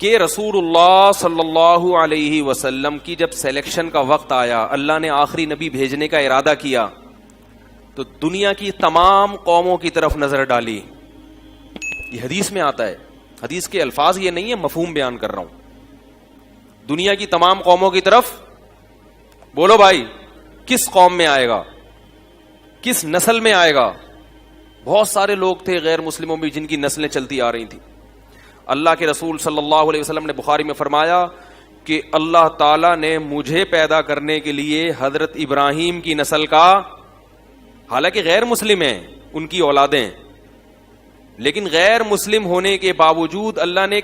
کہ رسول اللہ صلی اللہ علیہ وسلم کی جب سلیکشن کا وقت آیا, اللہ نے آخری نبی بھیجنے کا ارادہ کیا, تو دنیا کی تمام قوموں کی طرف نظر ڈالی. یہ حدیث میں آتا ہے, حدیث کے الفاظ یہ نہیں ہے, مفہوم بیان کر رہا ہوں. دنیا کی تمام قوموں کی طرف, بولو بھائی کس قوم میں آئے گا, کس نسل میں آئے گا؟ بہت سارے لوگ تھے غیر مسلموں میں جن کی نسلیں چلتی آ رہی تھیں. اللہ کے رسول صلی اللہ علیہ وسلم نے بخاری میں فرمایا کہ اللہ تعالیٰ نے مجھے پیدا کرنے کے لیے حضرت ابراہیم کی نسل کا, حالانکہ غیر مسلم ہیں ان کی اولادیں, لیکن غیر مسلم ہونے کے باوجود اللہ نے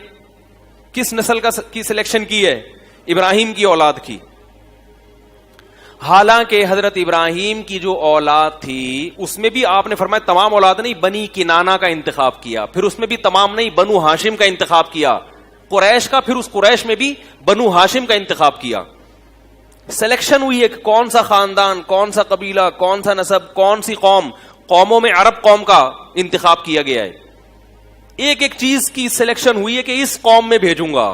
کس نسل کی سلیکشن کی ہے؟ ابراہیم کی اولاد کی. حالانکہ حضرت ابراہیم کی جو اولاد تھی اس میں بھی آپ نے فرمایا تمام اولاد نہیں, بنی کنانہ کا انتخاب کیا, پھر اس میں بھی تمام نہیں, بنو ہاشم کا انتخاب کیا, قریش کا, پھر اس قریش میں بھی بنو ہاشم کا انتخاب کیا. سلیکشن ہوئی ہے کہ کون سا خاندان, کون سا قبیلہ, کون سا نسب, کون سی قوم. قوموں میں عرب قوم کا انتخاب کیا گیا ہے. ایک ایک چیز کی سلیکشن ہوئی ہے کہ اس قوم میں بھیجوں گا.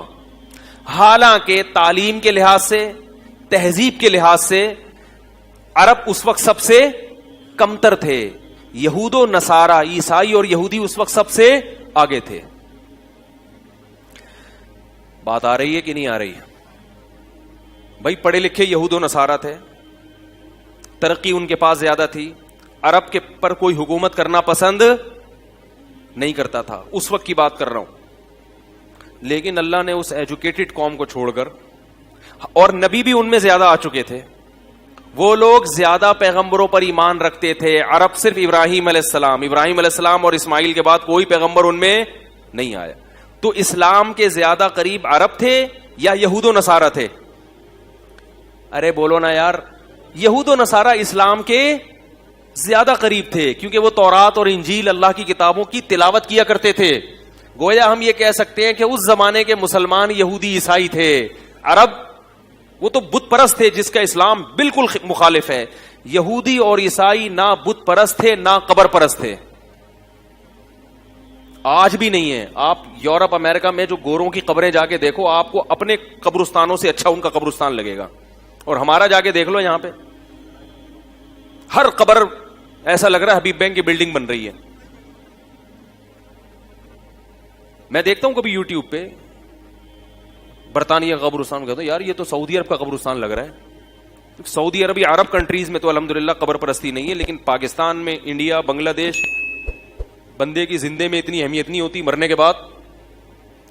حالانکہ تعلیم کے لحاظ سے, تہذیب کے لحاظ سے عرب اس وقت سب سے کمتر تھے. یہود و نصارہ, عیسائی اور یہودی اس وقت سب سے آگے تھے. بات آ رہی ہے کہ نہیں آ رہی ہے؟ بھائی پڑھے لکھے یہود و نصارہ تھے, ترقی ان کے پاس زیادہ تھی, عرب کے پر کوئی حکومت کرنا پسند نہیں کرتا تھا. اس وقت کی بات کر رہا ہوں. لیکن اللہ نے اس ایجوکیٹڈ قوم کو چھوڑ کر, اور نبی بھی ان میں زیادہ آ چکے تھے, وہ لوگ زیادہ پیغمبروں پر ایمان رکھتے تھے. عرب صرف ابراہیم علیہ السلام اور اسماعیل کے بعد کوئی پیغمبر ان میں نہیں آیا. تو اسلام کے زیادہ قریب عرب تھے یا یہود و نصارہ تھے؟ ارے بولو نا یار. یہود و نصارہ اسلام کے زیادہ قریب تھے, کیونکہ وہ تورات اور انجیل اللہ کی کتابوں کی تلاوت کیا کرتے تھے. گویا ہم یہ کہہ سکتے ہیں کہ اس زمانے کے مسلمان یہودی عیسائی تھے. عرب وہ تو بت پرست تھے, جس کا اسلام بالکل مخالف ہے. یہودی اور عیسائی نہ بت پرست تھے نہ قبر پرست تھے, آج بھی نہیں ہے. آپ یورپ امریکہ میں جو گوروں کی قبریں جا کے دیکھو, آپ کو اپنے قبرستانوں سے اچھا ان کا قبرستان لگے گا. اور ہمارا جا کے دیکھ لو, یہاں پہ ہر قبر ایسا لگ رہا ہے حبیب بینک کی بلڈنگ بن رہی ہے. میں دیکھتا ہوں کبھی یوٹیوب پہ برطانیہ کا قبرستان, کہتا ہوں یار یہ تو سعودی عرب کا قبرستان لگ رہا ہے. سعودی عرب یا عرب کنٹریز میں تو الحمدللہ قبر پرستی نہیں ہے, لیکن پاکستان میں, انڈیا, بنگلہ دیش, بندے کی زندے میں اتنی اہمیت نہیں ہوتی, مرنے کے بعد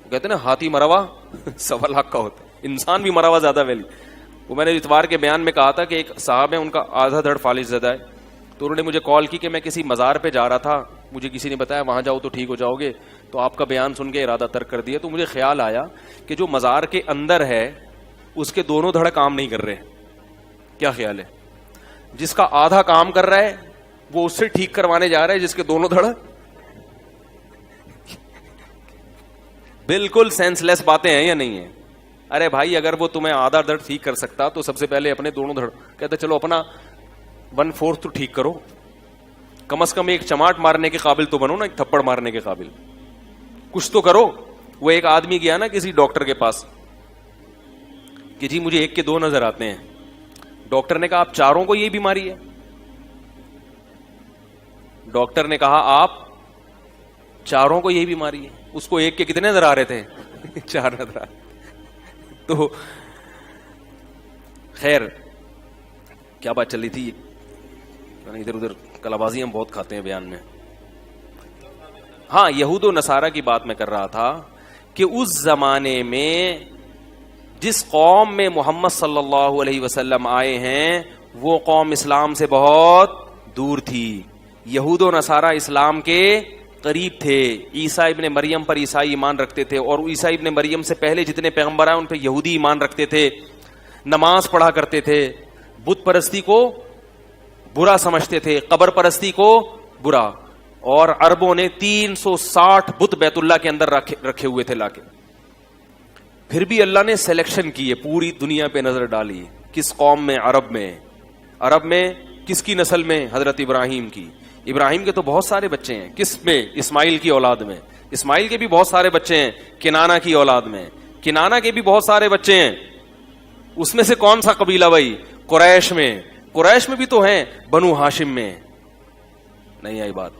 کہتے ہیں نا ہاتھی مرا ہوا 1.25 لاکھ کا ہوتا ہے, انسان بھی مرا ہوا زیادہ ویلی. وہ میں نے اتوار کے بیان میں کہا تھا کہ ایک صاحب ہے, ان کا آدھا دھڑ فالج زدہ ہے, تو انہوں نے مجھے کال کی کہ میں کسی مزار پہ جا رہا تھا, مجھے کسی نے بتایا وہاں جاؤ تو ٹھیک ہو جاؤ گے, تو آپ کا بیان سن کے ارادہ ترک کر دیا. تو مجھے خیال آیا کہ جو مزار کے اندر ہے اس کے دونوں دھڑ کام نہیں کر رہے. کیا خیال ہے؟ جس کا آدھا کام کر رہا ہے وہ اس سے ٹھیک کروانے جا رہا ہے جس کے دونوں دھڑ. بالکل سینس لیس باتیں ہیں یا نہیں ہیں؟ ارے بھائی اگر وہ تمہیں آدھا دھڑ ٹھیک کر سکتا تو سب سے پہلے اپنے دونوں دھڑ, کہتے چلو اپنا 1/4 تو ٹھیک کرو, کم از کم ایک چماٹ مارنے کے قابل تو بنو نا, ایک تھپڑ مارنے کے قابل کچھ تو کرو. وہ ایک آدمی گیا نا کسی ڈاکٹر کے پاس کہ جی مجھے 1 کے 2 نظر آتے ہیں. ڈاکٹر نے کہا آپ چاروں کو یہی بیماری ہے؟ ڈاکٹر نے کہا آپ چاروں کو یہی بیماری ہے. اس کو 1 کے کتنے نظر آ رہے تھے؟ 4 نظر آ رہے. تو خیر کیا بات چل رہی تھی, ادھر ادھر کلابازی ہم بہت کھاتے ہیں بیان میں. ہاں یہود و نصارہ کی بات میں کر رہا تھا کہ اس زمانے میں جس قوم میں محمد صلی اللہ علیہ وسلم آئے ہیں وہ قوم اسلام سے بہت دور تھی. یہود و نصارہ اسلام کے قریب تھے. عیسیٰ ابن مریم پر عیسائی ایمان رکھتے تھے, اور عیسیٰ ابن مریم سے پہلے جتنے پیغمبر آئے ان پہ یہودی ایمان رکھتے تھے, نماز پڑھا کرتے تھے, بت پرستی کو برا سمجھتے تھے, قبر پرستی کو برا. اور عربوں نے 360 بت بیت اللہ کے اندر رکھے ہوئے تھے لا کے. پھر بھی اللہ نے سلیکشن کی ہے, پوری دنیا پہ نظر ڈالی. کس قوم میں؟ عرب میں کس کی نسل میں؟ حضرت ابراہیم کی. ابراہیم کے تو بہت سارے بچے ہیں. کس میں؟ اسماعیل کی اولاد میں. اسماعیل کے بھی بہت سارے بچے ہیں کنانہ کی اولاد میں. کنانہ کے بھی بہت سارے بچے ہیں, اس میں سے کون سا قبیلہ بھائی؟ قریش میں. قریش میں بھی تو ہیں, بنو ہاشم میں نہیں آئی بات.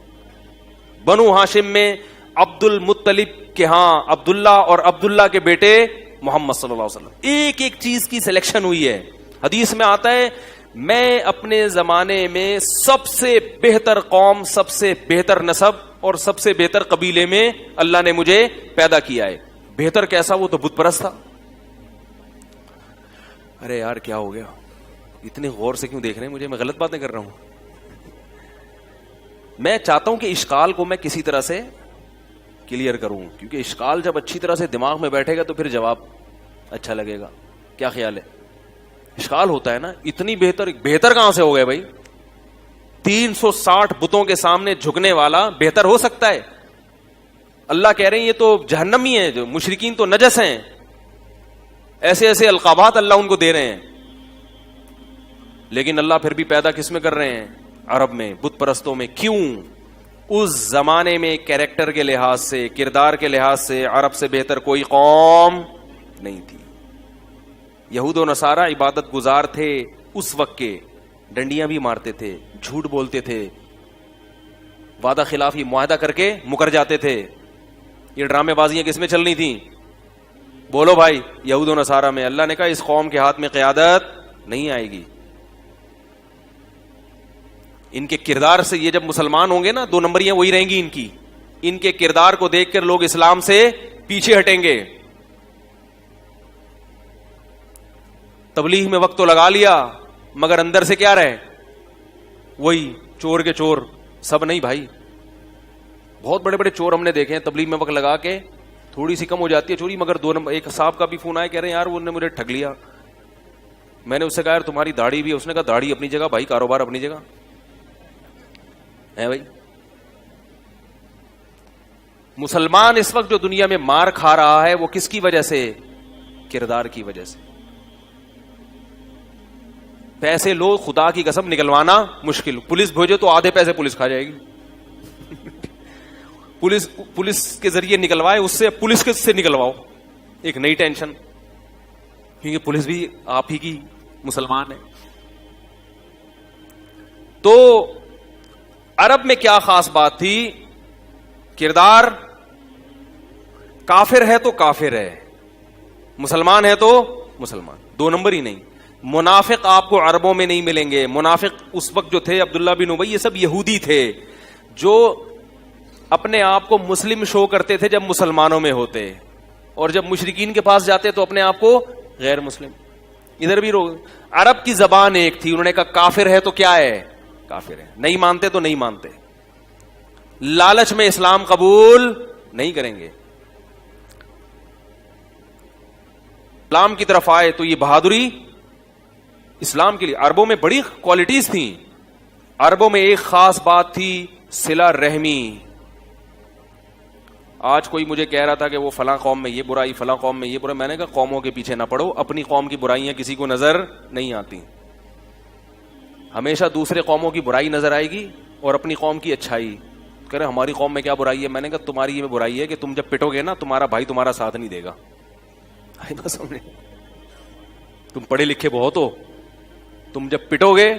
بنو ہاشم میں عبد المطلب کے ہاں عبداللہ اور عبداللہ کے بیٹے محمد صلی اللہ علیہ وسلم. ایک ایک چیز کی سلیکشن ہوئی ہے. حدیث میں آتا ہے میں اپنے زمانے میں سب سے بہتر قوم, سب سے بہتر نسب اور سب سے بہتر قبیلے میں اللہ نے مجھے پیدا کیا ہے. بہتر کیسا؟ وہ تو بت پرست تھا. ارے یار کیا ہو گیا, اتنے غور سے کیوں دیکھ رہے ہیں مجھے؟ میں غلط باتیں کر رہا ہوں؟ میں چاہتا ہوں کہ اشکال کو میں کسی طرح سے کلیئر کروں, کیونکہ اشکال جب اچھی طرح سے دماغ میں بیٹھے گا تو پھر جواب اچھا لگے گا. کیا خیال ہے؟ اشکال ہوتا ہے نا, اتنی بہتر کہاں سے ہو گئے بھائی؟ 360 بتوں کے سامنے جھکنے والا بہتر ہو سکتا ہے؟ اللہ کہہ رہے ہیں یہ تو جہنمی ہیں, جو مشرکین تو نجس ہیں. ایسے ایسے القابات اللہ ان کو دے رہے ہیں, لیکن اللہ پھر بھی پیدا کس میں کر رہے ہیں؟ عرب میں, بت پرستوں میں. کیوں؟ اس زمانے میں کیریکٹر کے لحاظ سے, کردار کے لحاظ سے عرب سے بہتر کوئی قوم نہیں تھی. یہود و نصارہ عبادت گزار تھے اس وقت کے, ڈنڈیاں بھی مارتے تھے, جھوٹ بولتے تھے, وعدہ خلافی معاہدہ کر کے مکر جاتے تھے. یہ ڈرامے بازیاں کس میں چلنی تھیں؟ بولو بھائی, یہود و نصارہ میں. اللہ نے کہا اس قوم کے ہاتھ میں قیادت نہیں آئے گی. ان کے کردار سے یہ جب مسلمان ہوں گے نا, 2 نمبریاں وہی رہیں گی ان کی. ان کے کردار کو دیکھ کر لوگ اسلام سے پیچھے ہٹیں گے. تبلیغ میں وقت تو لگا لیا, مگر اندر سے کیا رہے؟ وہی چور کے چور. سب نہیں بھائی, بہت بڑے بڑے چور ہم نے دیکھے ہیں تبلیغ میں وقت لگا کے تھوڑی سی کم ہو جاتی ہے چوری, مگر 2 نمبر. ایک صاحب کا بھی فون آیا, کہہ رہے ہیں یار وہ نے مجھے ٹھگ لیا. میں نے اس سے کہا یار تمہاری داڑھی بھی؟ اس نے کہا داڑھی اپنی جگہ بھائی, کاروبار اپنی جگہ ہے بھائی. مسلمان اس وقت جو دنیا میں مار کھا رہا ہے وہ کس کی وجہ سے؟ کردار کی وجہ سے. پیسے لو, خدا کی قسم نکلوانا مشکل. پولیس بھیجو تو آدھے پیسے پولیس کھا جائے گی. پولیس کے ذریعے نکلوائے, اس سے پولیس کے سے نکلواؤ, ایک نئی ٹینشن, کیونکہ پولیس بھی آپ ہی کی مسلمان ہے. تو عرب میں کیا خاص بات تھی؟ کردار. کافر ہے تو کافر ہے, مسلمان ہے تو مسلمان, 2 نمبر ہی نہیں. منافق آپ کو عربوں میں نہیں ملیں گے. منافق اس وقت جو تھے عبداللہ بن ابی, یہ سب یہودی تھے جو اپنے آپ کو مسلم شو کرتے تھے جب مسلمانوں میں ہوتے, اور جب مشرکین کے پاس جاتے تو اپنے آپ کو غیر مسلم. ادھر بھی عرب کی زبان ایک تھی, انہوں نے کہا کافر ہے تو کیا ہے؟ کافر ہے. نہیں مانتے تو نہیں مانتے, لالچ میں اسلام قبول نہیں کریں گے. اسلام کی طرف آئے تو یہ بہادری اسلام کے لیے. عربوں میں بڑی کوالٹیز تھیں. عربوں میں ایک خاص بات تھی, صلہ رحمی. آج کوئی مجھے کہہ رہا تھا کہ وہ فلاں قوم میں یہ برائی, فلاں قوم میں یہ برائی. میں نے کہا قوموں کے پیچھے نہ پڑو, اپنی قوم کی برائیاں کسی کو نظر نہیں آتی. ہمیشہ دوسرے قوموں کی برائی نظر آئے گی اور اپنی قوم کی اچھائی. کہہ رہے ہماری قوم میں کیا برائی ہے؟ میں نے کہا تمہاری یہ برائی ہے کہ تم جب پٹو گے نا تمہارا بھائی تمہارا ساتھ نہیں دے گا. تم پڑھے لکھے بہت ہو, تم جب پٹو گے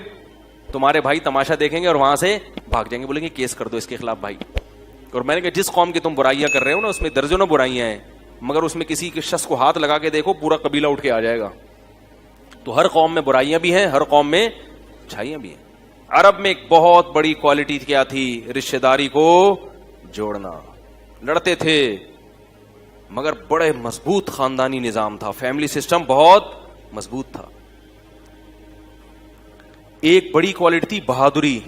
تمہارے بھائی تماشا دیکھیں گے اور وہاں سے بھاگ جائیں گے, بولیں گے کیس کر دو اس کے خلاف بھائی. اور میں نے کہا جس قوم کی تم برائیاں کر رہے ہو نا اس میں درجنوں برائیاں ہیں, مگر اس میں کسی کے شخص کو ہاتھ لگا کے دیکھو پورا قبیلہ اٹھ کے آ جائے گا. تو ہر قوم میں برائیاں بھی ہیں, ہر قوم میں اچھائیاں بھی ہیں. عرب میں ایک بہت بڑی کوالٹی کیا تھی؟ رشتہ داری کو جوڑنا. لڑتے تھے مگر بڑے مضبوط خاندانی نظام تھا, فیملی سسٹم بہت مضبوط تھا. ایک بڑی کوالٹی تھی بہادری.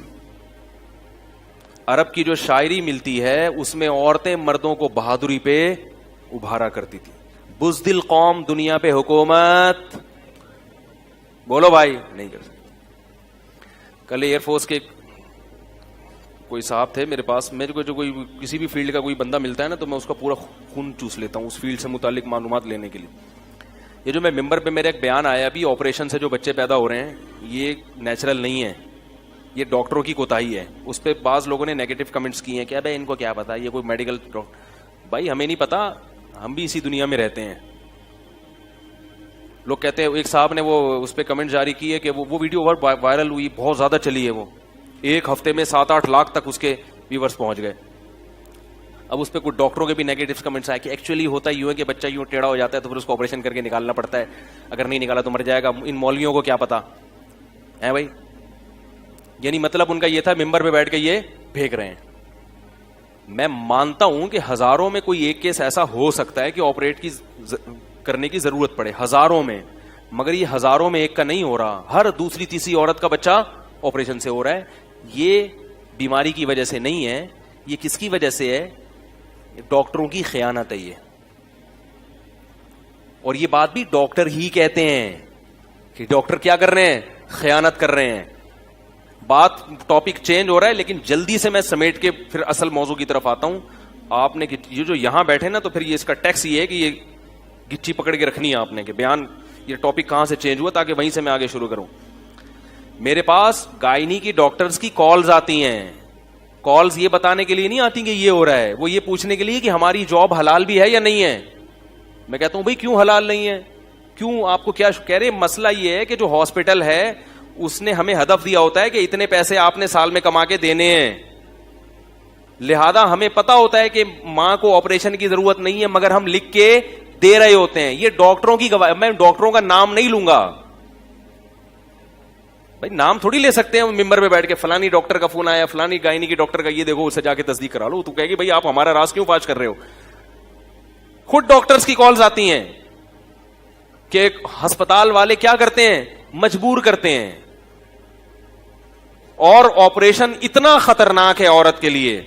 عرب کی جو شاعری ملتی ہے اس میں عورتیں مردوں کو بہادری پہ ابھارا کرتی تھی. بزدل قوم دنیا پہ حکومت, بولو بھائی, نہیں کر سکتے. کل ایئر فورس کے کوئی صاحب تھے میرے پاس. میرے کو جو کوئی کسی بھی فیلڈ کا کوئی بندہ ملتا ہے نا تو میں اس کا پورا خون چوس لیتا ہوں اس فیلڈ سے متعلق معلومات لینے کے لیے. یہ جو میں ممبر پہ میرا ایک بیان آیا ابھی, آپریشن سے جو بچے پیدا ہو رہے ہیں یہ نیچرل نہیں ہے, یہ ڈاکٹروں کی کوتاہی ہے. اس پہ بعض لوگوں نے نیگیٹو کمنٹس کیے ہیں کہ بھائی ان کو کیا پتا, یہ کوئی میڈیکل. بھائی ہمیں نہیں پتا, ہم بھی اسی دنیا میں رہتے ہیں. لوگ کہتے ہیں, ایک صاحب نے وہ اس پہ کمنٹ جاری کی ہے کہ وہ ویڈیو وائرل ہوئی, بہت زیادہ چلی ہے, وہ 1 ہفتے میں 7-8 لاکھ تک اس کے ویورز پہنچ گئے. اب اس پہ کچھ ڈاکٹروں کے بھی نیگیٹو کمنٹس آئے کہ ایکچولی ہوتا یوں ہے کہ بچہ یوں ٹیڑھا ہو جاتا ہے تو پھر اس کو آپریشن کر کے نکالنا پڑتا ہے, اگر نہیں نکالا تو مر جائے گا. ان مولویوں کو کیا پتا ہے بھائی. یعنی مطلب ان کا یہ تھا ممبر پہ بیٹھ کے یہ پھینک رہے ہیں. میں مانتا ہوں کہ ہزاروں میں کوئی ایک کیس ایسا ہو سکتا ہے کہ آپریٹ کرنے کی ضرورت پڑے, ہزاروں میں, مگر یہ ہزاروں میں ایک کا نہیں ہو رہا. ہر دوسری تیسری عورت کا بچہ آپریشن سے ہو رہا ہے. یہ بیماری کی وجہ سے نہیں ہے, یہ کس کی وجہ سے ہے؟ ڈاکٹروں کی خیانت ہے یہ. اور یہ بات بھی ڈاکٹر ہی کہتے ہیں کہ ڈاکٹر کیا کر رہے ہیں, خیانت کر رہے ہیں. بات ٹاپک چینج ہو رہا ہے لیکن جلدی سے میں سمیٹ کے پھر اصل موضوع کی طرف آتا ہوں. آپ نے یہ جو یہاں بیٹھے نا, تو پھر یہ اس کا ٹیکس یہ ہے کہ یہ گچی پکڑ کے رکھنی ہے آپ نے کہ بیان یہ ٹاپک کہاں سے چینج ہوا, تاکہ وہیں سے میں آگے شروع کروں. میرے پاس گائنی کی ڈاکٹرز کی کالز آتی ہیں. کالز یہ بتانے کے لیے نہیں آتی کہ یہ ہو رہا ہے, وہ یہ پوچھنے کے لیے کہ ہماری جاب حلال بھی ہے یا نہیں ہے. میں کہتا ہوں بھائی کیوں حلال نہیں ہے, کیوں, آپ کو کیا کہہ رہے. مسئلہ یہ ہے کہ جو ہاسپٹل ہے اس نے ہمیں ہدف دیا ہوتا ہے کہ اتنے پیسے آپ نے سال میں کما کے دینے ہیں, لہذا ہمیں پتا ہوتا ہے کہ ماں کو آپریشن کی ضرورت نہیں ہے, مگر ہم لکھ کے دے رہے ہوتے ہیں. یہ ڈاکٹروں کی گواہی. میں ڈاکٹروں کا نام نہیں لوں گا بھائی, نام تھوڑی لے سکتے ہیں ممبر پہ بیٹھ کے فلانی ڈاکٹر کا فون آیا, فلانی گائنی کی ڈاکٹر کا, یہ دیکھو اسے جا کے تصدیق کرا لو. تو کہے گی بھائی آپ ہمارا راز کیوں فاش کر رہے ہو. خود ڈاکٹرز کی کالز آتی ہیں کہ ہسپتال والے کیا کرتے ہیں, مجبور کرتے ہیں. اور آپریشن اتنا خطرناک ہے عورت کے لیے,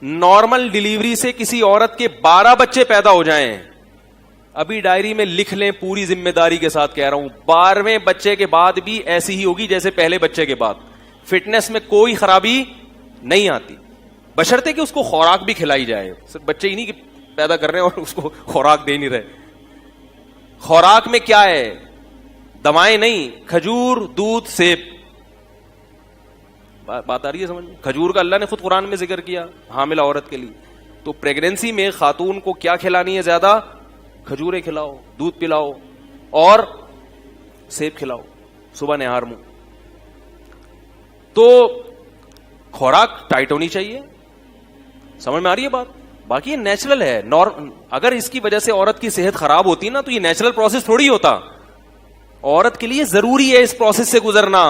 نارمل ڈیلیوری سے کسی عورت کے 12 بچے پیدا ہو جائیں, ابھی ڈائری میں لکھ لیں, پوری ذمہ داری کے ساتھ کہہ رہا ہوں, 12ویں بچے کے بعد بھی ایسی ہی ہوگی جیسے پہلے بچے کے بعد. فٹنس میں کوئی خرابی نہیں آتی, بشرطے کہ اس کو خوراک بھی کھلائی جائے. صرف بچے ہی نہیں کہ پیدا کر رہے ہیں اور اس کو خوراک دے نہیں رہے. خوراک میں کیا ہے, دوائیں نہیں, کھجور, دودھ, سیب. بات آ رہی ہے سمجھ میں. کھجور کا اللہ نے خود قرآن میں ذکر کیا حاملہ عورت کے لیے. تو پریگنینسی میں خاتون کو کیا کھلانی ہے زیادہ, کھجوریں کھلاؤ, دودھ پلاؤ اور سیب کھلاؤ صبح نہار منہ. تو خوراک ٹائٹ ہونی چاہیے. سمجھ میں آ رہی ہے بات. باقی یہ نیچرل ہے. اگر اس کی وجہ سے عورت کی صحت خراب ہوتی نا تو یہ نیچرل پروسیس تھوڑی ہوتا. عورت کے لیے ضروری ہے اس پروسیس سے گزرنا,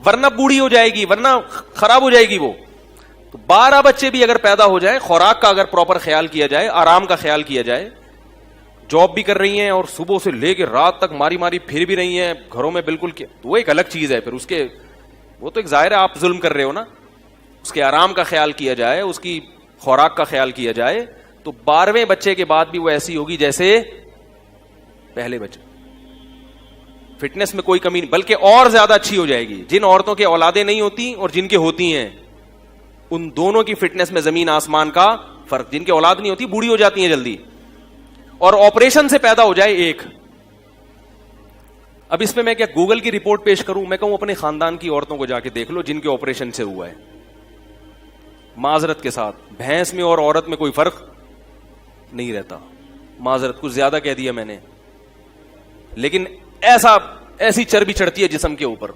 ورنہ بوڑھی ہو جائے گی, ورنہ خراب ہو جائے گی وہ. تو 12 بچے بھی اگر پیدا ہو جائے, خوراک کا اگر پراپر خیال کیا جائے, آرام کا خیال کیا جائے, جاب بھی کر رہی ہیں اور صبح سے لے کے رات تک ماری ماری پھر بھی رہی ہیں گھروں میں بالکل, تو وہ ایک الگ چیز ہے. پھر اس کے وہ تو ایک ظاہر ہے آپ ظلم کر رہے ہو نا. اس کے آرام کا خیال کیا جائے, اس کی خوراک کا خیال کیا جائے, تو 12ویں بچے کے بعد بھی وہ ایسی ہوگی جیسے پہلے بچے. فٹنس میں کوئی کمی نہیں, بلکہ اور زیادہ اچھی ہو جائے گی. جن عورتوں کی اولادیں نہیں ہوتی اور جن کے ہوتی ہیں, ان دونوں کی فٹنس میں زمین آسمان کا فرق. جن کی اولاد نہیں ہوتی بوڑھی ہو جاتی ہیں جلدی, اور آپریشن سے پیدا ہو جائے ایک. اب اس پہ میں کیا گوگل کی رپورٹ پیش کروں, میں کہوں اپنے خاندان کی عورتوں کو جا کے دیکھ لو جن کے آپریشن سے ہوا ہے. معذرت کے ساتھ بھینس میں اور عورت میں کوئی فرق نہیں رہتا. معذرت کچھ زیادہ کہہ دیا میں نے, لیکن ایسی چربی چڑھتی ہے جسم کے اوپر.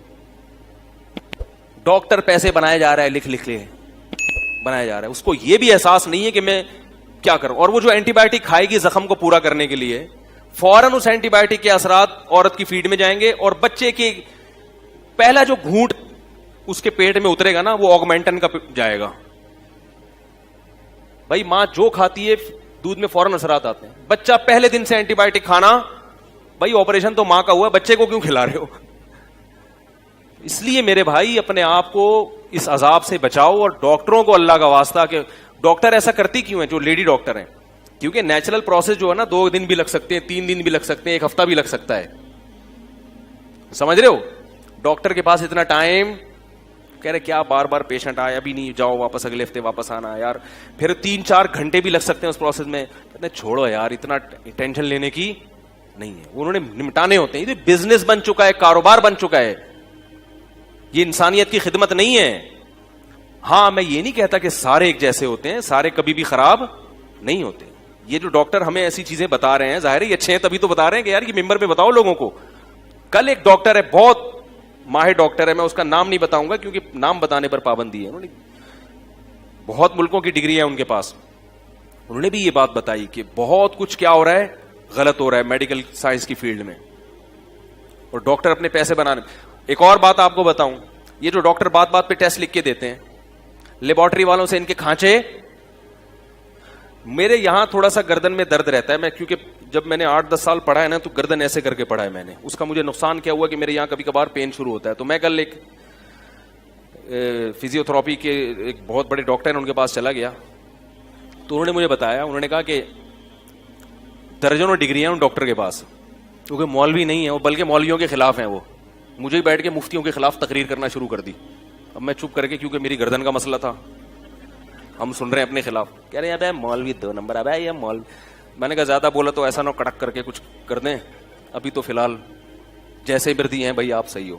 ڈاکٹر پیسے بنایا جا رہا ہے, لکھ لکھ لے بنایا جا رہا ہے. اس کو یہ بھی احساس نہیں ہے کہ میں کیا کروں. اور وہ جو اینٹی بایوٹک کھائے گی زخم کو پورا کرنے کے لیے, فوراً اس اینٹی بایوٹک کے اثرات عورت کی فیڈ میں جائیں گے, اور بچے کے پہلا جو گھونٹ اس کے پیٹ میں اترے گا نا, وہ آگمنٹن کا جائے گا. بھائی ماں جو کھاتی ہے دودھ میں فوراً اثرات آتے ہیں. بچہ پہلے دن سے اینٹی بایوٹک کھانا, بھائی آپریشن تو ماں کا ہوا, بچے کو کیوں کھلا رہے ہو. اس لیے میرے بھائی اپنے آپ کو اس عذاب سے بچاؤ, اور ڈاکٹروں کو اللہ کا واسطہ کہ ڈاکٹر ایسا کرتی کیوں ہیں جو لیڈی ڈاکٹر ہیں, کیونکہ نیچرل پروسیس جو ہے نا 2 دن بھی لگ سکتے ہیں, 3 دن بھی لگ سکتے ہیں, 1 ہفتہ بھی لگ سکتا ہے. سمجھ رہے ہو. ڈاکٹر کے پاس اتنا ٹائم, کہہ رہے کیا بار بار پیشنٹ آیا, ابھی نہیں, جاؤ واپس اگلے ہفتے واپس آنا یار. پھر 3-4 گھنٹے بھی لگ سکتے ہیں اس پروسیس میں. کہتے ہیں چھوڑو یار, اتنا ٹینشن لینے کی نہیں ہے, انہوں نے نمٹانے ہوتے ہیں. یہ بزنس بن چکا ہے, کاروبار بن چکا ہے, یہ انسانیت کی خدمت نہیں ہے. ہاں میں یہ نہیں کہتا کہ سارے ایک جیسے ہوتے ہیں, سارے کبھی بھی خراب نہیں ہوتے. یہ جو ڈاکٹر ہمیں ایسی چیزیں بتا رہے ہیں, ظاہر ہے یہ اچھے ہیں تبھی تو بتا رہے ہیں کہ یار یہ ممبر پہ بتاؤ لوگوں کو. کل ایک ڈاکٹر ہے, بہت ماہر ڈاکٹر ہے, میں اس کا نام نہیں بتاؤں گا کیونکہ نام بتانے پر پابندی ہے, انہوں نے بہت ملکوں کی ڈگری ہے ان کے پاس. انہوں نے بھی یہ بات بتائی کہ بہت کچھ کیا ہو رہا ہے, غلط ہو رہا ہے میڈیکل سائنس کی فیلڈ میں, اور ڈاکٹر اپنے پیسے بنانے. ایک اور بات آپ کو بتاؤں, یہ جو ڈاکٹر بات بات پہ ٹیسٹ لکھ کے دیتے ہیں, لیبارٹری والوں سے ان کے کھانچے. میرے یہاں تھوڑا سا گردن میں درد رہتا ہے, میں کیونکہ جب میں نے 8-10 سال پڑھا ہے نا تو گردن ایسے کر کے پڑھا ہے میں نے. اس کا مجھے نقصان کیا ہوا کہ میرے یہاں کبھی کبھار پین شروع ہوتا ہے. تو میں کل ایک فزیو تھراپی کے ایک بہت بڑے ڈاکٹر ہیں ان کے پاس چلا گیا, تو انہوں نے مجھے بتایا, انہوں نے کہا کہ درجنوں ڈگری ہیں ان ڈاکٹر کے پاس, کیونکہ مولوی نہیں ہے وہ بلکہ مولویوں کے خلاف ہیں. وہ مجھے ہی بیٹھ کے مفتیوں کے خلاف تقریر کرنا شروع کر دی. اب میں چپ کر کے, کیونکہ میری گردن کا مسئلہ تھا, ہم سن رہے ہیں اپنے خلاف, کہہ رہے ہیں ابے مولوی 2 نمبر, ابے یہ مولوی. میں نے کہا زیادہ بولا تو ایسا نہ کڑک کر کے کچھ کر دیں, ابھی تو فی الحال جیسے بردی ہیں بھائی آپ صحیح ہو.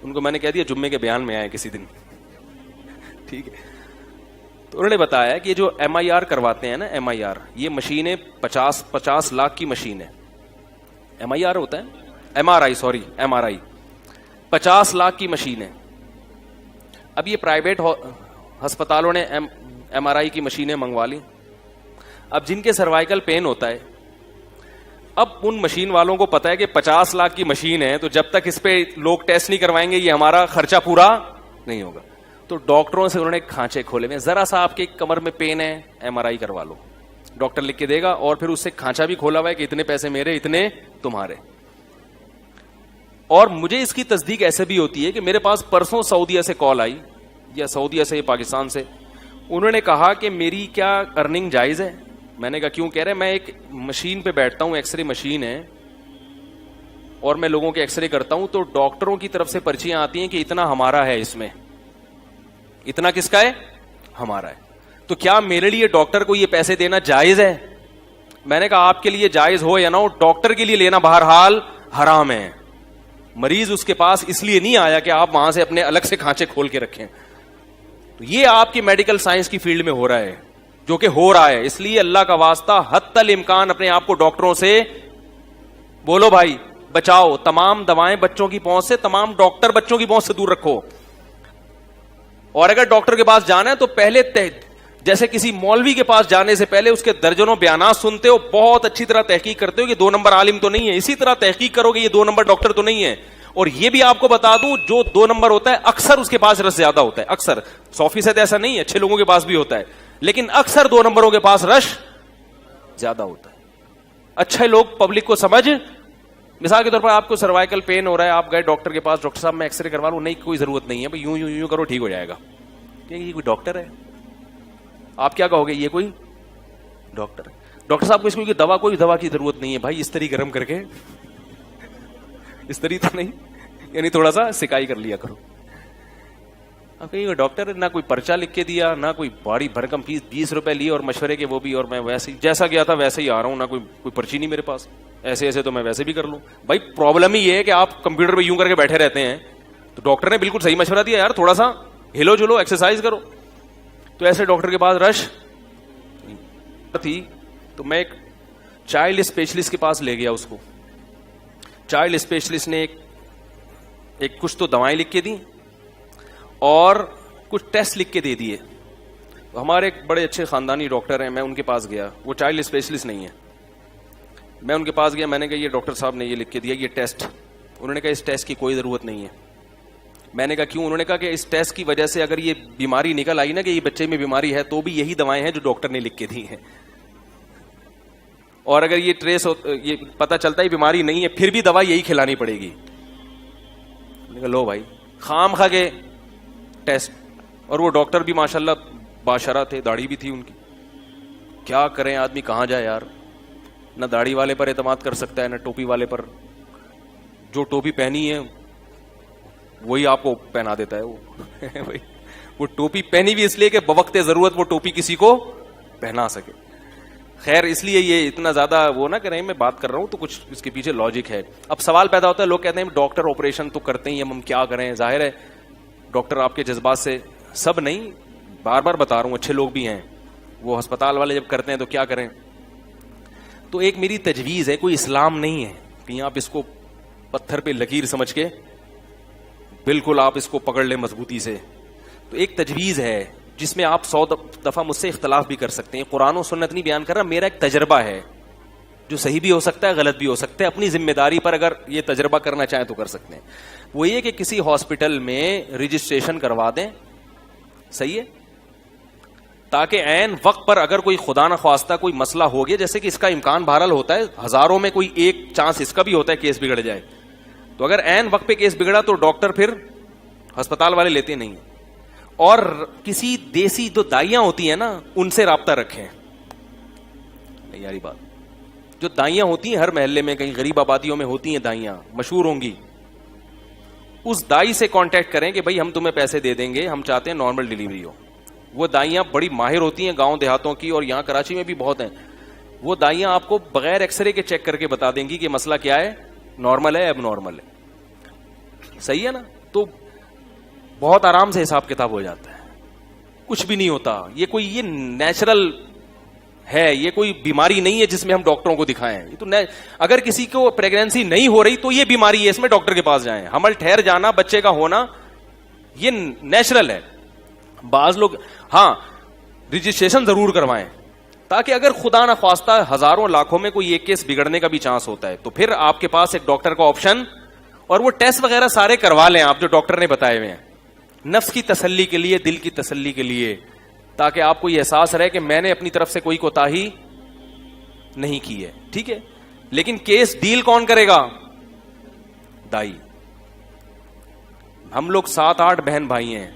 ان کو میں نے کہہ دیا جمعے کے بیان میں آئے کسی دن, ٹھیک ہے. تو انہوں نے بتایا کہ یہ جو ایم آئی آر کرواتے ہیں نا, ایم آئی آر, یہ مشینیں 50 لاکھ کی مشین ہے. ایم آئی آر ہوتا ہے, ایم آر آئی, سوری ایم آر آئی, 50 لاکھ کی مشین ہے. اب یہ پرائیویٹ ہسپتالوں نے ایم آر آئی کی مشینیں منگوا لی. اب جن کے سروائیکل پین ہوتا ہے, اب ان مشین والوں کو پتا ہے کہ 50 لاکھ کی مشین ہے, تو جب تک اس پہ لوگ ٹیسٹ نہیں کروائیں گے یہ ہمارا خرچہ پورا نہیں ہوگا. تو ڈاکٹروں سے انہوں نے کھانچے کھولے ہوئے, ذرا سا آپ کے کمر میں پین ہے ایم آر آئی کروا لو, ڈاکٹر لکھ کے دے گا, اور پھر اس سے کھانچا بھی کھولا ہوا ہے کہ اتنے پیسے میرے اتنے تمہارے. اور مجھے اس کی تصدیق ایسے بھی ہوتی ہے کہ میرے پاس پرسوں سعودیہ سے کال آئی, یا سعودیہ سے پاکستان سے, انہوں نے کہا کہ میری کیا ارننگ جائز ہے. میں نے کہا کیوں؟ کہہ رہے میں ایک مشین پہ بیٹھتا ہوں, ایکس رے مشین ہے, اور میں لوگوں کے ایکس رے کرتا ہوں, تو ڈاکٹروں کی طرف سے پرچیاں آتی ہیں کہ اتنا ہمارا ہے, اس میں اتنا کس کا ہے, ہمارا ہے. تو کیا میرے لیے ڈاکٹر کو یہ پیسے دینا جائز ہے؟ میں نے کہا آپ کے لیے جائز ہو یا نہ ہو, ڈاکٹر کے لیے لینا بہرحال حرام ہے. مریض اس کے پاس اس لیے نہیں آیا کہ آپ وہاں سے اپنے الگ سے کھانچے کھول کے رکھیں. تو یہ آپ کی میڈیکل سائنس کی فیلڈ میں ہو رہا ہے, جو کہ ہو رہا ہے. اس لیے اللہ کا واسطہ حتی الامکان اپنے آپ کو ڈاکٹروں سے بولو بھائی بچاؤ, تمام دوائیں بچوں کی پہنچ سے, تمام ڈاکٹر بچوں کی پہنچ سے دور رکھو. اور اگر ڈاکٹر کے پاس جانا ہے تو پہلے جیسے کسی مولوی کے پاس جانے سے پہلے اس کے درجنوں بیانات سنتے ہو, بہت اچھی طرح تحقیق کرتے ہو کہ 2 نمبر عالم تو نہیں ہے, اسی طرح تحقیق کرو کہ یہ 2 نمبر ڈاکٹر تو نہیں ہے. اور یہ بھی آپ کو بتا دوں, جو 2 نمبر ہوتا ہے اکثر اس کے پاس رش زیادہ ہوتا ہے, اکثر 100% ایسا نہیں ہے, اچھے لوگوں کے پاس بھی ہوتا ہے, لیکن اکثر 2 نمبروں کے پاس رش زیادہ ہوتا ہے. اچھے لوگ پبلک کو سمجھ, مثال کے طور پر آپ کو سروائیکل پین ہو رہا ہے, آپ گئے ڈاکٹر کے پاس, ڈاکٹر صاحب میں ایکس رے کروا لوں, نہیں کوئی ضرورت نہیں ہے بھائی, یوں یوں یوں کرو ٹھیک ہو جائے گا. یہ کوئی ڈاکٹر ہے؟ آپ کیا کہو گے, یہ کوئی ڈاکٹر ہے. ڈاکٹر صاحب کو اس کو دوا, کوئی دوا کی ضرورت نہیں ہے بھائی, اس طرح گرم کر کے, اس طرح تو نہیں, یعنی تھوڑا سا سکائی کر لیا کرو. آپ کہیں ڈاکٹر نہ کوئی پرچہ لکھ کے دیا, نہ کوئی بڑی بھرکم فیس 20 روپے لی اور مشورے کے وہ بھی, اور میں ویسے ہی جیسا گیا تھا ویسے ہی آ رہا ہوں, نہ کوئی پرچی نہیں میرے پاس, ایسے ایسے تو میں ویسے بھی کر لوں. بھائی پرابلم ہی یہ ہے کہ آپ کمپیوٹر پہ یوں کر کے بیٹھے رہتے ہیں. تو ڈاکٹر نے بالکل صحیح مشورہ دیا, یار تھوڑا سا ہلو جلو, ایکسرسائز کرو. تو ایسے ڈاکٹر کے پاس رش تھی. تو میں ایک چائلڈ اسپیشلسٹ کے پاس لے گیا اس کو. چائلڈ اسپیشلسٹ نے ایک کچھ تو دوائیں لکھ کے دی اور کچھ ٹیسٹ لکھ کے دے دیے. ہمارے ایک بڑے اچھے خاندانی ڈاکٹر ہیں, میں ان کے پاس گیا, وہ چائلڈ اسپیشلسٹ نہیں ہے. میں ان کے پاس گیا, میں نے کہا یہ ڈاکٹر صاحب نے یہ لکھ کے دیا, یہ ٹیسٹ. انہوں نے کہا اس ٹیسٹ کی کوئی ضرورت نہیں ہے. میں نے کہا کیوں؟ انہوں نے کہا کہ اس ٹیسٹ کی وجہ سے اگر یہ بیماری نکل آئی نا کہ یہ بچے میں بیماری ہے, تو بھی یہی دوائیں ہیں جو ڈاکٹر نے لکھ کے دی ہیں, اور اگر یہ ٹریس یہ پتہ چلتا ہے بیماری نہیں ہے, پھر بھی دوا یہی کھلانی پڑے گی. میں نے کہا لو بھائی, خام خا کے ٹیسٹ. اور وہ ڈاکٹر بھی ماشاءاللہ باشرہ تھے, داڑھی بھی تھی ان کی. کیا کریں آدمی, کہاں جائے یار, نہ داڑھی والے پر اعتماد کر سکتا ہے نہ ٹوپی والے پر. جو ٹوپی پہنی ہے وہی آپ کو پہنا دیتا ہے. وہ ٹوپی پہنی بھی اس لیے کہ بوقت ضرورت وہ ٹوپی کسی کو پہنا سکے. خیر اس لیے یہ اتنا زیادہ وہ نہ کریں, میں بات کر رہا ہوں تو کچھ اس کے پیچھے لاجک ہے. اب سوال پیدا ہوتا ہے, لوگ کہتے ہیں ڈاکٹر آپریشن تو کرتے ہی, ہم کیا کریں. ظاہر ہے ڈاکٹر آپ کے جذبات سے, سب نہیں, بار بار بتا رہا ہوں, اچھے لوگ بھی ہیں, وہ ہسپتال والے جب کرتے ہیں تو کیا کریں, تو ایک میری تجویز ہے, کوئی اسلام نہیں ہے کہ آپ اس کو پتھر پہ لکیر سمجھ کے بالکل آپ اس کو پکڑ لیں مضبوطی سے. تو ایک تجویز ہے جس میں آپ 100 دفعہ مجھ سے اختلاف بھی کر سکتے ہیں. قرآن و سنت نہیں بیان کر رہا, میرا ایک تجربہ ہے جو صحیح بھی ہو سکتا ہے, غلط بھی ہو سکتا ہے. اپنی ذمہ داری پر اگر یہ تجربہ کرنا چاہیں تو کر سکتے ہیں. وہ یہ کہ کسی ہاسپٹل میں رجسٹریشن کروا دیں, صحیح ہے, تاکہ عین وقت پر اگر کوئی خدا نخواستہ کوئی مسئلہ ہو گیا, جیسے کہ اس کا امکان بہرحال ہوتا ہے, ہزاروں میں کوئی ایک چانس اس کا بھی ہوتا ہے کیس بگڑ جائے, تو اگر عین وقت پہ کیس بگڑا تو ڈاکٹر پھر ہسپتال والے لیتے نہیں. اور کسی دیسی جو دائیاں ہوتی ہیں نا ان سے رابطہ رکھیں. یاری بات, جو دائیاں ہوتی ہیں ہر محلے میں, کہیں غریب آبادیوں میں ہوتی ہیں دائیاں, مشہور ہوں گی, اس دائی سے کانٹیکٹ کریں کہ بھائی ہم تمہیں پیسے دے دیں گے, ہم چاہتے ہیں نارمل ڈیلیوری ہو. وہ دائیاں بڑی ماہر ہوتی ہیں گاؤں دیہاتوں کی, اور یہاں کراچی میں بھی بہت ہیں. وہ دائیاں آپ کو بغیر ایکس رے کے چیک کر کے بتا دیں گی کہ مسئلہ کیا ہے, نارمل ہے, اب نارمل ہے, صحیح ہے نا. تو بہت آرام سے حساب کتاب ہو جاتا ہے, کچھ بھی نہیں ہوتا. یہ نیچرل ہے, یہ کوئی بیماری نہیں ہے جس میں ہم ڈاکٹروں کو دکھائیں. یہ تو اگر کسی کو پریگنینسی نہیں ہو رہی تو یہ بیماری ہے, اس میں ڈاکٹر کے پاس جائیں. حمل ٹھہر جانا, بچے کا ہونا, یہ نیچرل ہے. بعض لوگ ہاں رجسٹریشن ضرور کروائیں, تاکہ اگر خدا نخواستہ ہزاروں لاکھوں میں کوئی ایک کیس بگڑنے کا بھی چانس ہوتا ہے تو پھر آپ کے پاس ایک ڈاکٹر کا آپشن, اور وہ ٹیسٹ وغیرہ سارے کروا لیں آپ جو ڈاکٹر نے بتائے ہوئے ہیں, نفس کی تسلی کے لیے, دل کی تسلی کے لیے, تاکہ آپ کو یہ احساس رہے کہ میں نے اپنی طرف سے کوئی کوتاہی نہیں کی ہے. ٹھیک ہے, لیکن کیس ڈیل کون کرے گا؟ دائی. ہم لوگ 7-8 بہن بھائی ہیں,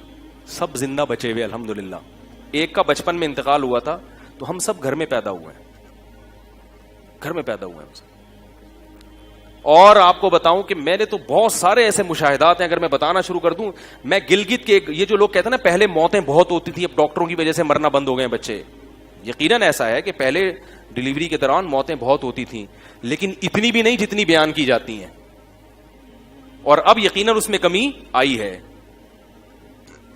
سب زندہ بچے ہوئے الحمدللہ. ایک کا بچپن میں انتقال ہوا تھا, تو ہم سب گھر میں پیدا ہوئے ہیں, گھر میں پیدا ہوئے ہیں. اور آپ کو بتاؤں کہ میں نے تو بہت سارے ایسے مشاہدات ہیں, اگر میں بتانا شروع کر دوں. میں گلگت کے, یہ جو لوگ کہتے ہیں نا پہلے موتیں بہت ہوتی تھی, اب ڈاکٹروں کی وجہ سے مرنا بند ہو گئے ہیں بچے. یقیناً ایسا ہے کہ پہلے ڈیلیوری کے دوران موتیں بہت ہوتی تھیں, لیکن اتنی بھی نہیں جتنی بیان کی جاتی ہیں, اور اب یقیناً اس میں کمی آئی ہے.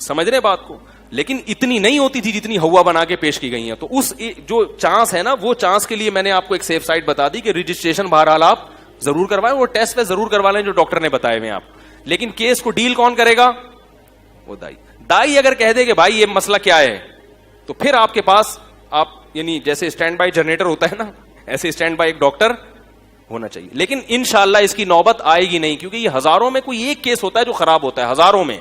سمجھ رہے بات کو؟ لیکن اتنی نہیں ہوتی تھی جتنی ہوا بنا کے پیش کی گئی ہیں. تو اس جو چانس ہے نا, وہ چانس کے لیے میں نے آپ کو ایک سیف سائٹ بتا دی کہ رجسٹریشن بہرحال آپ ضرور کروائیں, وہ ٹیسٹ پہ ضرور کروا لیں جو ڈاکٹر نے بتائے ہوئے آپ. لیکن کیس کو ڈیل کون کرے گا؟ وہ دائی. دائی اگر کہہ دے کہ بھائی یہ مسئلہ کیا ہے, تو پھر آپ کے پاس آپ یعنی جیسے اسٹینڈ بائی جنریٹر ہوتا ہے نا, ایسے اسٹینڈ بائی ایک ڈاکٹر ہونا چاہیے. لیکن انشاءاللہ اس کی نوبت آئے گی نہیں, کیونکہ یہ ہزاروں میں کوئی ایک کیس ہوتا ہے جو خراب ہوتا ہے, ہزاروں میں.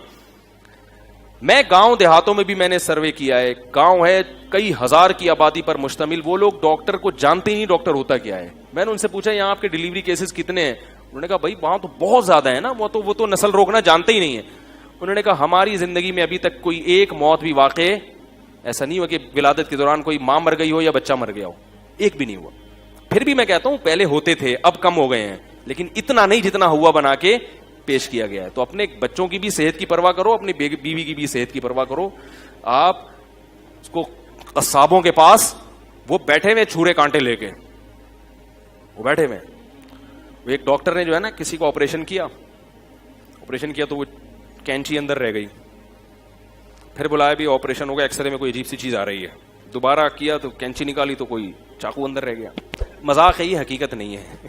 میں گاؤں دیہاتوں میں بھی میں نے سروے کیا ہے, گاؤں ہے کئی ہزار کی آبادی پر مشتمل, وہ لوگ ڈاکٹر کو جانتے ہی نہیں ڈاکٹر ہوتا کیا ہے. میں نے ان سے پوچھا یہاں آپ کے ڈیلیوری کیسز کتنے ہیں؟ انہوں نے کہا بھائی وہاں تو بہت زیادہ ہے نا, وہ تو نسل روکنا جانتے ہی نہیں ہے. انہوں نے کہا ہماری زندگی میں ابھی تک کوئی ایک موت بھی واقع ایسا نہیں ہوا کہ ولادت کے دوران کوئی ماں مر گئی ہو یا بچہ مر گیا ہو, ایک بھی نہیں ہوا. پھر بھی میں کہتا ہوں پہلے ہوتے تھے, اب کم ہو گئے ہیں, لیکن اتنا نہیں جتنا ہوا بنا کے پیش کیا گیا ہے. تو اپنے بچوں کی بھی صحت کی پرواہ کرو, اپنی بیوی کی بھی صحت کی پرواہ کرو. آپ اس کو قصابوں کے پاس وہ بیٹھے ہوئے چھورے کانٹے لے کے, وہ بیٹھے ہوئے. ایک ڈاکٹر نے جو ہے نا کسی کو آپریشن کیا تو وہ کینچی اندر رہ گئی. پھر بلایا بھی آپریشن ہو گیا, ایکس رے میں کوئی عجیب سی چیز آ رہی ہے. دوبارہ کیا تو کینچی نکالی تو کوئی چاقو اندر رہ گیا. مذاق ہے, یہ حقیقت نہیں ہے.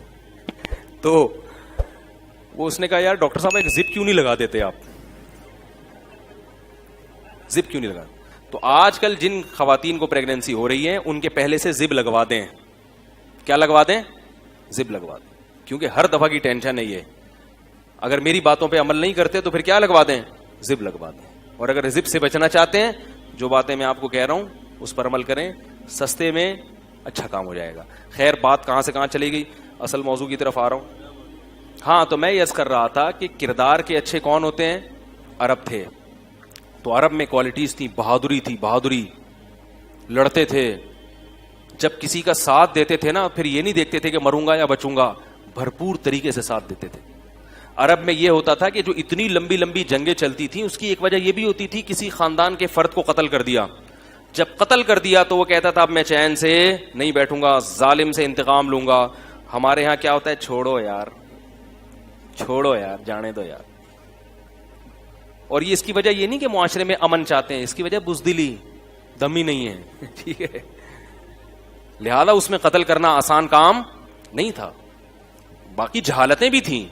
تو وہ اس نے کہا یار ڈاکٹر صاحب ایک زپ کیوں نہیں لگا دیتے آپ, زپ کیوں نہیں لگا. تو آج کل جن خواتین کو پریگنینسی ہو رہی ہے ان کے پہلے سے زب لگوا دیں. کیا لگوا دیں؟ زب لگوا دیں, کیونکہ ہر دفعہ کی ٹینشن ہے یہ. اگر میری باتوں پہ عمل نہیں کرتے تو پھر کیا لگوا دیں؟ زب لگوا دیں. اور اگر زب سے بچنا چاہتے ہیں, جو باتیں میں آپ کو کہہ رہا ہوں اس پر عمل کریں, سستے میں اچھا کام ہو جائے گا. خیر بات کہاں سے کہاں چلی گئی, اصل موضوع کی طرف آ رہا ہوں. ہاں تو میں یہ عرض کر رہا تھا کہ کردار کے اچھے کون ہوتے ہیں؟ عرب تھے. تو عرب میں کوالٹیز تھی, بہادری تھی, بہادری, لڑتے تھے. جب کسی کا ساتھ دیتے تھے نا پھر یہ نہیں دیکھتے تھے کہ مروں گا یا بچوں گا, بھرپور طریقے سے ساتھ دیتے تھے. عرب میں یہ ہوتا تھا کہ جو اتنی لمبی لمبی جنگیں چلتی تھیں اس کی ایک وجہ یہ بھی ہوتی تھی کسی خاندان کے فرد کو قتل کر دیا. جب قتل کر دیا تو وہ کہتا تھا اب میں چین سے نہیں بیٹھوں گا, ظالم سے انتقام لوں گا. ہمارے ہاں کیا ہوتا ہے, چھوڑو یار, چھوڑو یار, جانے دو یار. اور یہ اس کی وجہ یہ نہیں کہ معاشرے میں امن چاہتے ہیں, اس کی وجہ بزدلی, دم ہی نہیں ہے. ٹھیک ہے, لہذا اس میں قتل کرنا آسان کام نہیں تھا. باقی جہالتیں بھی تھیں,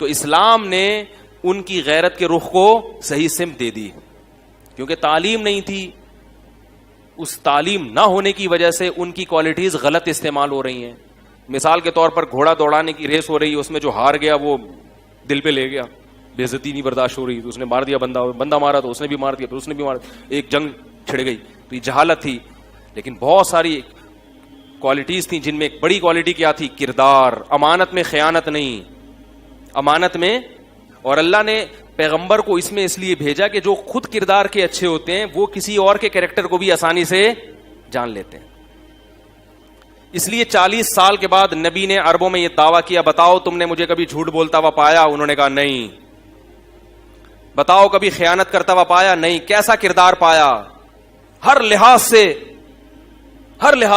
تو اسلام نے ان کی غیرت کے رخ کو صحیح سمت دے دی, کیونکہ تعلیم نہیں تھی. اس تعلیم نہ ہونے کی وجہ سے ان کی کوالٹیز غلط استعمال ہو رہی ہیں. مثال کے طور پر گھوڑا دوڑانے کی ریس ہو رہی ہے, اس میں جو ہار گیا وہ دل پہ لے گیا, بے عزتی نہیں برداشت ہو رہی تو اس نے مار دیا, بندہ مارا تو اس نے بھی مار دیا, پھر اس نے بھی مار دیا, ایک جنگ چھڑ گئی. تو یہ جہالت تھی. لیکن بہت ساری کوالٹیز تھیں جن میں ایک بڑی کوالٹی کیا تھی؟ کردار. امانت میں خیانت نہیں, امانت میں. اور اللہ نے پیغمبر کو اس میں اس لیے بھیجا کہ جو خود کردار کے اچھے ہوتے ہیں وہ کسی اور کے کریکٹر کو بھی آسانی سے جان لیتے ہیں. اس لیے 40 سال کے بعد نبی نے عربوں میں یہ دعویٰ کیا, بتاؤ تم نے مجھے کبھی جھوٹ بولتا ہوا پایا؟ انہوں نے کہا نہیں. بتاؤ کبھی خیانت کرتا ہوا پایا؟ نہیں. کیسا کردار پایا؟ ہر لحاظ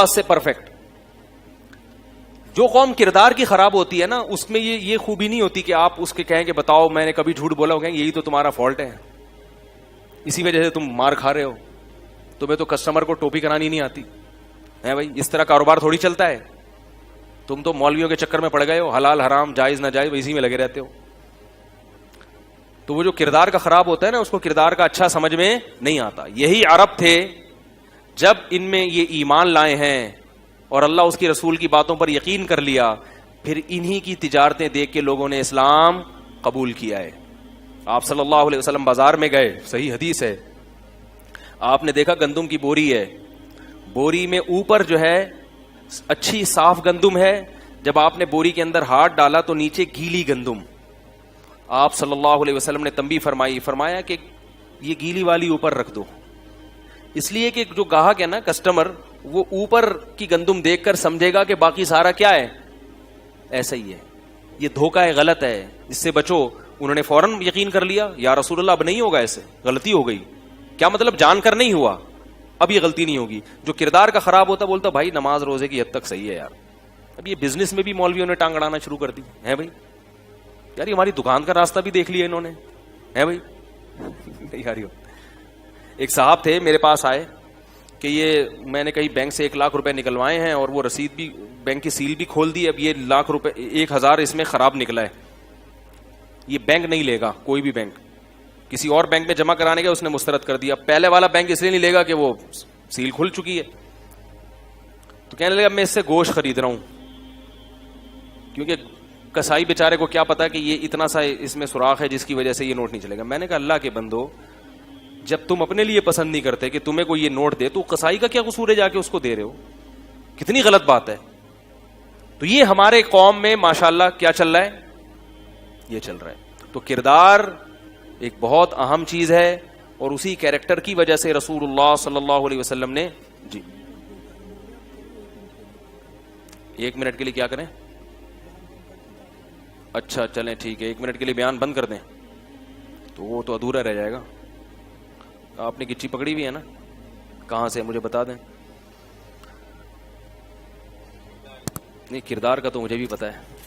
سے پرفیکٹ. جو قوم کردار کی خراب ہوتی ہے نا, اس میں یہ خوبی نہیں ہوتی کہ آپ اس کے کہیں کہ بتاؤ میں نے کبھی جھوٹ بولا, ہو گئے یہی تو تمہارا فالٹ ہے, اسی وجہ سے تم مار کھا رہے ہو, تمہیں تو کسٹمر کو ٹوپی کرانی نہیں آتی ہے. بھائی اس طرح کاروبار تھوڑی چلتا ہے. تم تو مولویوں کے چکر میں پڑ گئے ہو, حلال حرام جائز ناجائز اسی میں لگے رہتے ہو. تو وہ جو کردار کا خراب ہوتا ہے نا, اس کو کردار کا اچھا سمجھ میں نہیں آتا. یہی عرب تھے جب ان میں یہ ایمان لائے ہیں اور اللہ اس کی رسول کی باتوں پر یقین کر لیا, پھر انہی کی تجارتیں دیکھ کے لوگوں نے اسلام قبول کیا ہے. آپ صلی اللہ علیہ وسلم بازار میں گئے, صحیح حدیث ہے, آپ نے دیکھا گندم کی بوری ہے, بوری میں اوپر جو ہے اچھی صاف گندم ہے, جب آپ نے بوری کے اندر ہاتھ ڈالا تو نیچے گیلی گندم. آپ صلی اللہ علیہ وسلم نے تنبیہ فرمایا کہ یہ گیلی والی اوپر رکھ دو, اس لیے کہ جو گاہک ہے نا, کسٹمر, وہ اوپر کی گندم دیکھ کر سمجھے گا کہ باقی سارا کیا ہے, ایسا ہی ہے. یہ دھوکہ ہے, غلط ہے, اس سے بچو. انہوں نے فوراً یقین کر لیا, یا رسول اللہ اب نہیں ہوگا, ایسے غلطی ہو گئی. کیا مطلب؟ جان کر نہیں ہوا, اب یہ غلطی نہیں ہوگی. جو کردار کا خراب ہوتا بولتا بھائی نماز روزے کی حد تک صحیح ہے یار. اب یہ بزنس میں بھی مولویوں نے ٹانگ اڑانا شروع کر دی ہے. بھائی یار یہ ہماری دکان کا راستہ بھی دیکھ لیا انہوں نے, ہے بھائی نہیں آ رہی ہو. ایک صاحب تھے میرے پاس آئے کہ یہ میں نے کہیں بینک سے 1 لاکھ روپے نکلوائے ہیں اور وہ رسید بھی, بینک کی سیل بھی کھول دی, اب یہ 1 لاکھ روپے 1,000 اس میں خراب نکلا ہے, یہ بینک نہیں لے گا, کوئی بھی بینک. کسی اور بینک میں جمع کرانے کا اس نے مسترد کر دیا. پہلے والا بینک اس لیے نہیں لے گا کہ وہ سیل کھل چکی ہے. تو کہنے لگا میں اس سے گوشت خرید رہا ہوں, کیونکہ کسائی بیچارے کو کیا پتا کہ یہ اتنا سا اس میں سوراخ ہے جس کی وجہ سے یہ نوٹ نہیں چلے گا. میں نے کہا اللہ کے بندو, جب تم اپنے لیے پسند نہیں کرتے کہ تمہیں کوئی یہ نوٹ دے, تو کسائی کا کیا قصور ہے جا کے اس کو دے رہے ہو؟ کتنی غلط بات ہے. تو یہ ہمارے قوم میں ماشاءاللہ کیا چل رہا ہے, یہ چل رہا ہے. تو کردار ایک بہت اہم چیز ہے, اور اسی کیریکٹر کی وجہ سے رسول اللہ صلی اللہ علیہ وسلم نے, جی 1 منٹ کے لیے کیا کریں؟ اچھا چلیں ٹھیک ہے, 1 منٹ کے لیے بیان بند کر دیں, تو وہ تو ادھورا رہ جائے گا. آپ نے گچی پکڑی ہوئی ہے نا, کہاں سے مجھے بتا دیں. نہیں کردار کا تو مجھے بھی پتا ہے.